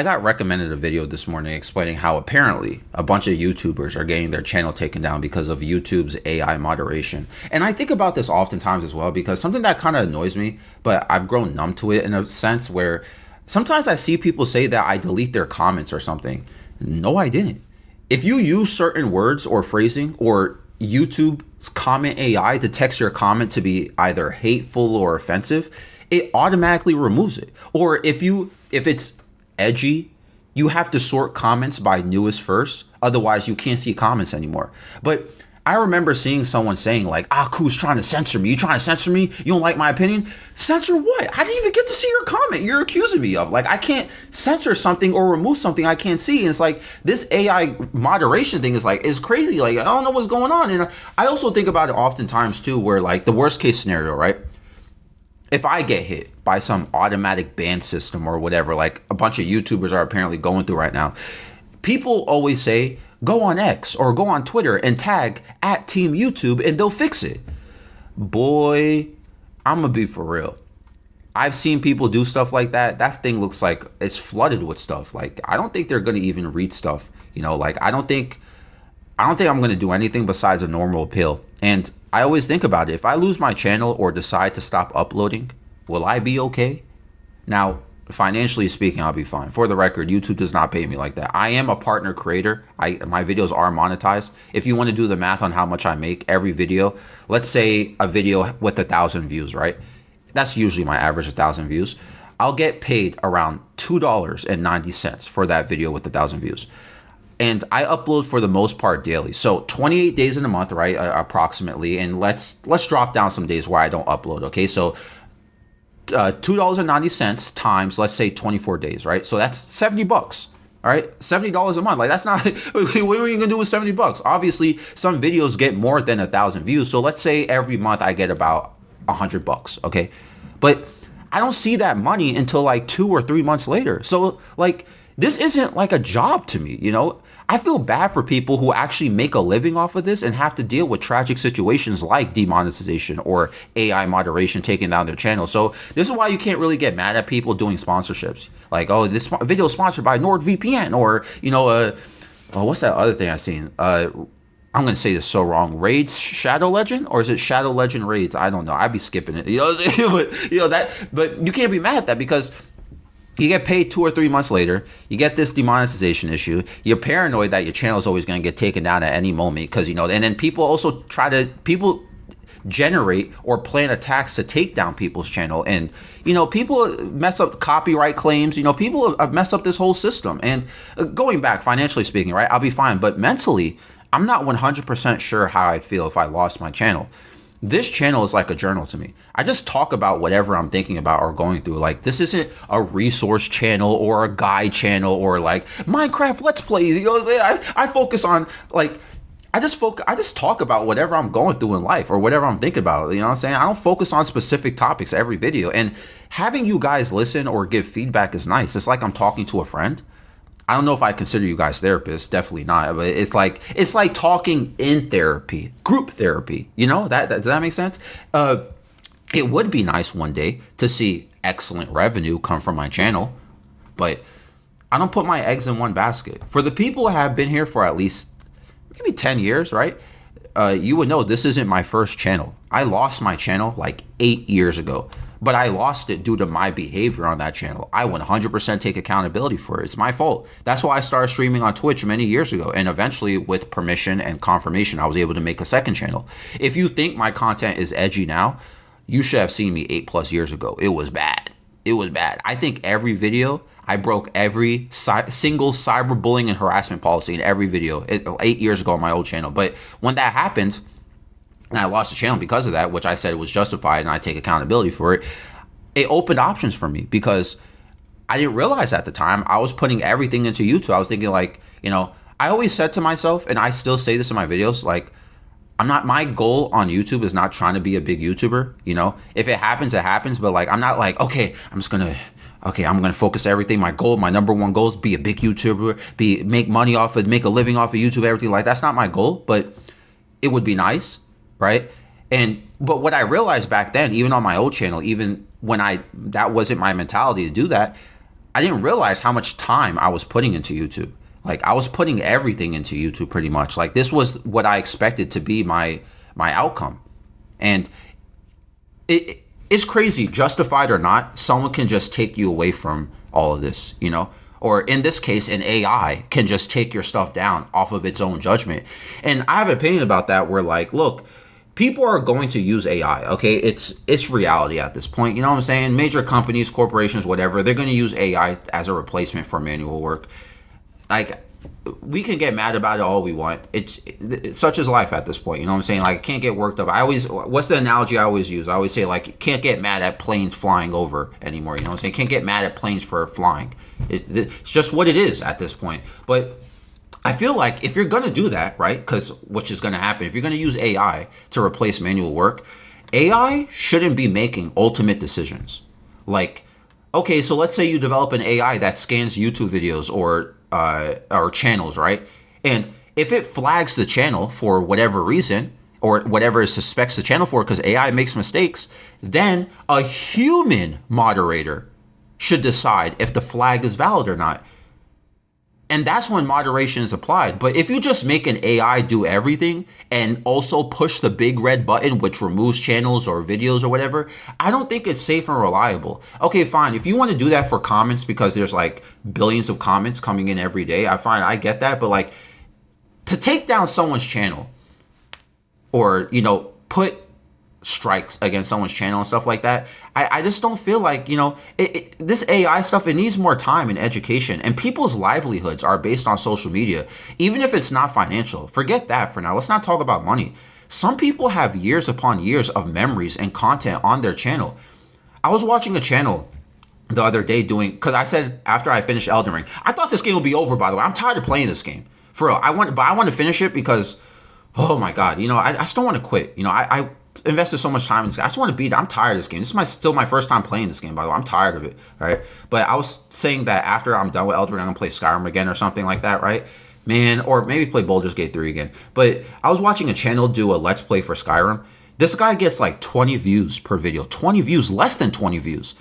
I got recommended a video this morning explaining how apparently a bunch of YouTubers are getting their channel taken down because of YouTube's AI moderation. And I think about this oftentimes as well because something that kind of annoys me, but I've grown numb to it in a sense where sometimes I see people say that I delete their comments or something. No, I didn't. If you use certain words or phrasing or YouTube's comment AI detects your comment to be either hateful or offensive, it automatically removes it. Or if it's edgy, you have to sort comments by newest first. Otherwise, you can't see comments anymore. But I remember seeing someone saying like, Aku's trying to censor me. You trying to censor me? You don't like my opinion? Censor what? I didn't even get to see your comment you're accusing me of. Like, I can't censor something or remove something I can't see. And it's like this AI moderation thing is crazy. Like, I don't know what's going on. And I also think about it oftentimes too, where like the worst case scenario, right? If I get hit by some automatic ban system or whatever, like a bunch of YouTubers are apparently going through right now, people always say, go on X or go on Twitter and tag at Team YouTube and they'll fix it. Boy, I'm going to be for real. I've seen people do stuff like that. That thing looks like it's flooded with stuff. Like, I don't think they're going to even read stuff. Like I don't think I'm going to do anything besides a normal appeal. And I always think about it. If I lose my channel or decide to stop uploading, will I be okay? Now, financially speaking, I'll be fine. For the record, YouTube does not pay me like that. I am a partner creator. My videos are monetized. If you want to do the math on how much I make every video, let's say a video with 1,000 views, right? That's usually my average, 1,000 views. I'll get paid around $2.90 for that video with 1,000 views. And I upload for the most part daily. So 28 days in a month, right? Approximately. And let's drop down some days where I don't upload. Okay. So $2.90 times, let's say 24 days, right? So that's $70. All right. $70 a month. Like, that's not, what are you gonna do with $70? Obviously some videos get more than 1,000 views. So let's say every month I get about $100. Okay. But I don't see that money until like 2 or 3 months later. So like, this isn't like a job to me, I feel bad for people who actually make a living off of this and have to deal with tragic situations like demonetization or AI moderation taking down their channel. So this is why you can't really get mad at people doing sponsorships. Like, oh, this video is sponsored by NordVPN or, what's that other thing I seen? I'm going to say this so wrong. Raids Shadow Legend, or is it Shadow Legend Raids? I don't know. I'd be skipping it. But you can't be mad at that because you get paid 2 or 3 months later. You get this demonetization issue. You're paranoid that your channel is always going to get taken down at any moment because, and then people generate or plan attacks to take down people's channel. And, people mess up copyright claims. People have messed up this whole system. And going back, financially speaking, right, I'll be fine. But mentally, I'm not 100% sure how I'd feel if I lost my channel. This channel is like a journal to me. I just talk about whatever I'm thinking about or going through. Like, this isn't a resource channel or a guide channel or like Minecraft Let's Plays. You know what I'm saying? I focus on like, I just talk about whatever I'm going through in life or whatever I'm thinking about. You know what I'm saying? I don't focus on specific topics every video. And having you guys listen or give feedback is nice. It's like I'm talking to a friend. I don't know if I consider you guys therapists, definitely not, but it's like talking in therapy, group therapy, that does that make sense? It would be nice one day to see excellent revenue come from my channel, but I don't put my eggs in one basket. For the people who have been here for at least maybe 10 years, right? You would know this isn't my first channel. I lost my channel like 8 years ago. But I lost it due to my behavior on that channel. I 100% take accountability for it. It's my fault. That's why I started streaming on Twitch many years ago. And eventually, with permission and confirmation, I was able to make a second channel. If you think my content is edgy now, you should have seen me 8+ years ago. It was bad. It was bad. I think every video, I broke every single cyberbullying and harassment policy in every video 8 years ago on my old channel. But when that happened, and I lost the channel because of that, which I said was justified and I take accountability for it, it opened options for me because I didn't realize at the time I was putting everything into YouTube. I was thinking like, I always said to myself, and I still say this in my videos, like, my goal on YouTube is not trying to be a big YouTuber. If it happens, it happens. But like, I'm not like, okay, I'm going to focus everything. My number one goal is be a big YouTuber, make a living off of YouTube, everything like that's not my goal, but it would be nice. Right. But what I realized back then, even on my old channel, even when that wasn't my mentality to do that, I didn't realize how much time I was putting into YouTube. Like I was putting everything into YouTube pretty much. Like this was what I expected to be my outcome. And it's crazy, justified or not, someone can just take you away from all of this, you know? Or in this case, an AI can just take your stuff down off of its own judgment. And I have an opinion about that where like, look, people are going to use AI, okay? It's reality at this point, you know what I'm saying? Major companies, corporations, whatever, they're going to use AI as a replacement for manual work. Like, we can get mad about it all we want. It's such is life at this point. You know what I'm saying? Like, I can't get worked up. What's the analogy I always use? I always say, like, you can't get mad at planes flying over anymore. You know what I'm saying? Can't get mad at planes for flying. It's just what it is at this point. But I feel like if you're going to do that, right, because which is going to happen, if you're going to use AI to replace manual work, AI shouldn't be making ultimate decisions. Like, okay, so let's say you develop an AI that scans YouTube videos or channels, right? And if it flags the channel for whatever reason or whatever it suspects the channel for, because AI makes mistakes, then a human moderator should decide if the flag is valid or not. And that's when moderation is applied. But if you just make an AI do everything and also push the big red button, which removes channels or videos or whatever, I don't think it's safe and reliable. Okay, fine. If you want to do that for comments because there's like billions of comments coming in every day, I get that. But like to take down someone's channel or, you know, put strikes against someone's channel and stuff like that, I just don't feel like, you know, this AI stuff, it needs more time and education, and people's livelihoods are based on social media, even if it's not financial. Forget that for now. Let's not talk about money. Some people have years upon years of memories and content on their channel. I was watching a channel the other day because I said after I finished Elden Ring, I thought this game would be over, by the way. I'm tired of playing this game. For real. I want to finish it because, oh my God, you know, I just don't want to quit. You know, I invested so much time in this game. I just want to beat it. I'm tired of this game. This is still my first time playing this game, by the way. I'm tired of it, right? But I was saying that after I'm done with Elden Ring, I'm going to play Skyrim again or something like that, right? Man, or maybe play Baldur's Gate 3 again. But I was watching a channel do a Let's Play for Skyrim. This guy gets like 20 views per video. 20 views, less than 20 views.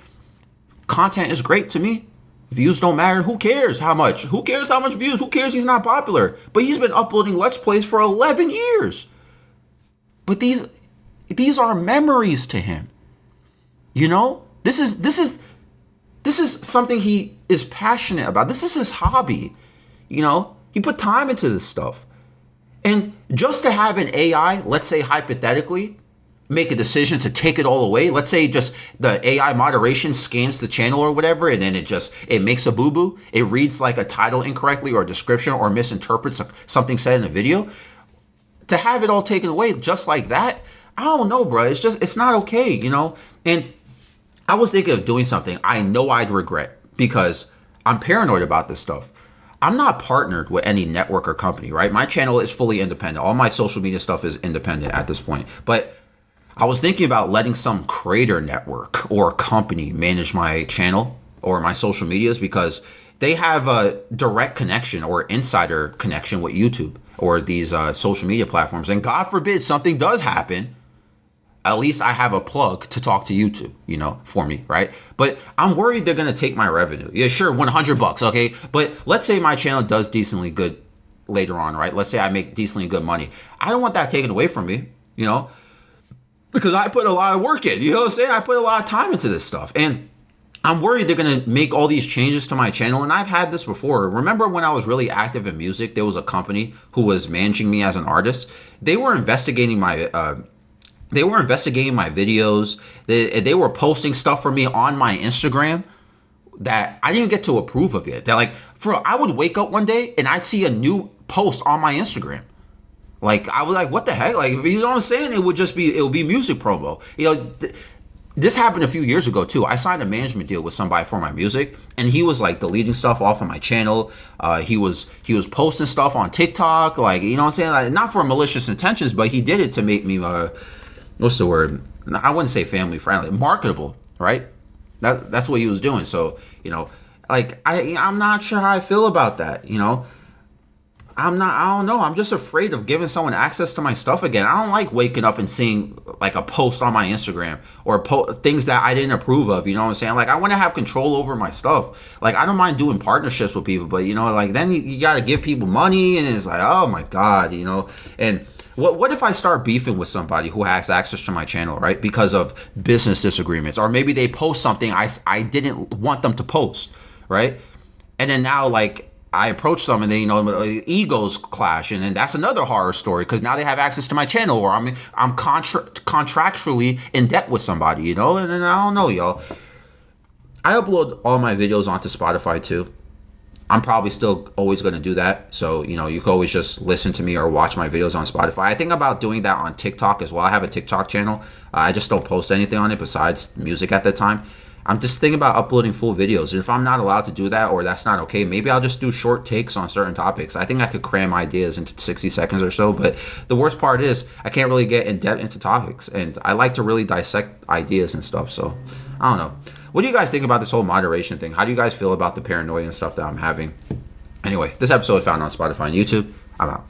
Content is great to me. Views don't matter. Who cares how much? Who cares how much views? Who cares he's not popular? But he's been uploading Let's Plays for 11 years. But these are memories to him. You know, this is something he is passionate about. This is his hobby. You know, he put time into this stuff. And just to have an AI, let's say hypothetically, make a decision to take it all away. Let's say just the AI moderation scans the channel or whatever, and then it makes a boo-boo. It reads like a title incorrectly or a description or misinterprets something said in a video. To have it all taken away just like that, I don't know, bro. It's not okay, you know? And I was thinking of doing something I know I'd regret because I'm paranoid about this stuff. I'm not partnered with any network or company, right? My channel is fully independent. All my social media stuff is independent at this point. But I was thinking about letting some creator network or company manage my channel or my social medias because they have a direct connection or insider connection with YouTube or these social media platforms. And God forbid something does happen, at least I have a plug to talk to YouTube, you know, for me, right? But I'm worried they're going to take my revenue. Yeah, sure, $100, okay? But let's say my channel does decently good later on, right? Let's say I make decently good money. I don't want that taken away from me, you know, because I put a lot of work in, you know what I'm saying? I put a lot of time into this stuff. And I'm worried they're going to make all these changes to my channel. And I've had this before. Remember when I was really active in music, there was a company who was managing me as an artist. They were investigating my videos. They were posting stuff for me on my Instagram that I didn't get to approve of yet. They're like, I would wake up one day and I'd see a new post on my Instagram. Like, I was like, what the heck? Like, you know what I'm saying? It would be music promo. You know, this happened a few years ago too. I signed a management deal with somebody for my music, and he was like deleting stuff off of my channel. He was posting stuff on TikTok, like, you know what I'm saying? Like, not for malicious intentions, but he did it to make me what's the word? I wouldn't say family friendly, marketable, right? That's what he was doing. So, you know, like I'm not sure how I feel about that, you know. I don't know. I'm just afraid of giving someone access to my stuff again. I don't like waking up and seeing like a post on my Instagram or things that I didn't approve of. You know what I'm saying? Like, I want to have control over my stuff. Like, I don't mind doing partnerships with people, but, like, then you got to give people money, and it's like, oh my God, And what if I start beefing with somebody who has access to my channel, right? Because of business disagreements, or maybe they post something I didn't want them to post, right? And then now, like, I approach them, and then egos clash, and then that's another horror story because now they have access to my channel, or I'm contractually in debt with somebody, and then I don't know, y'all. I upload all my videos onto Spotify too. I'm probably still always going to do that. So, you can always just listen to me or watch my videos on Spotify. I think about doing that on TikTok as well. I have a TikTok channel. I just don't post anything on it besides music at the time. I'm just thinking about uploading full videos. And if I'm not allowed to do that, or that's not okay, maybe I'll just do short takes on certain topics. I think I could cram ideas into 60 seconds or so. But the worst part is I can't really get in depth into topics. And I like to really dissect ideas and stuff. So I don't know. What do you guys think about this whole moderation thing? How do you guys feel about the paranoia and stuff that I'm having? Anyway, this episode is found on Spotify and YouTube. I'm out.